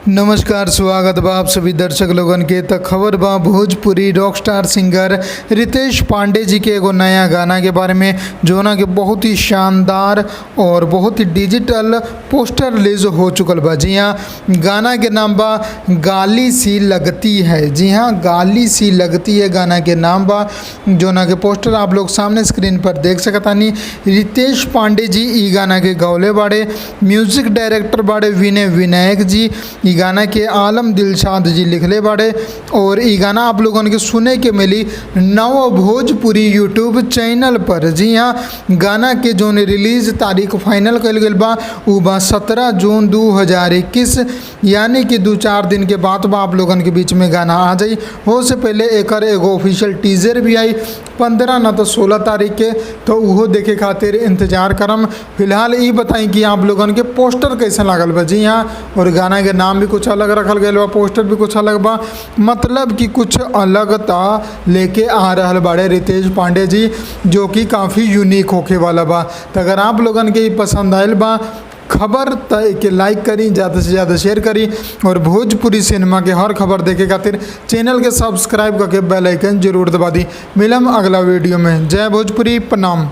नमस्कार, स्वागत बा आप सभी दर्शक लोगन के। त खबर बा Bhojpuri rock star singer Ritesh Pandey ji के एगो नया गाना के बारे में, जोना के बहुत ही शानदार और बहुत ही डिजिटल पोस्टर रिलीज हो चुकल बा। जी हाँ, गाना के नाम बा गाली सी लगती है। जी हाँ, गाली सी लगती है गाना के नाम बा, जोना के पोस्टर आप लोग सामने स्क्रीन पर देख सकतानी। रितेश पांडे जी ई गाना के गौले बाड़े, म्यूजिक डायरेक्टर बाड़े विनय विनायक जी। ई गाना के आलम दिलशाद जी लिखले बाड़े और ई गाना आप लोगन के सुने के मिली नव भोजपुरी यूट्यूब चैनल पर। जी हाँ, गाना के जो रिलीज तारीख फाइनल कल गई बा उ बा 17 जून 2021, यानी कि 2-4 दिन के बाद बा आप लोगन के बीच में गाना आ जाई। हो से पहले एकर एगो ऑफिशियल टीजर भी आई 15 ना तो 16 तारीख के, तो उहो देखे खातिर इंतजार करम। फिलहाल ई बताई कि आप लोगन के पोस्टर कैसे लागल बा। जी हाँ, और गाना के नाम भी कुछ अलग रखल गया बा, पोस्टर भी कुछ अलग बा, मतलब कि कुछ अलग ता लेके आ रहल बाड़े रितेश पांडे जी, जो कि काफ़ी यूनिक होके वाला बा। तो अगर आप लोगन के ई पसंद आयल बा खबर त के लाइक करी, ज़्यादा से ज़्यादा शेयर करी और भोजपुरी सिनेमा के हर खबर देखे खातिर चैनल के सब्सक्राइब करके बेल आइकन जरूर दबा दी। मिलम अगला वीडियो में। जय भोजपुरी, प्रणाम।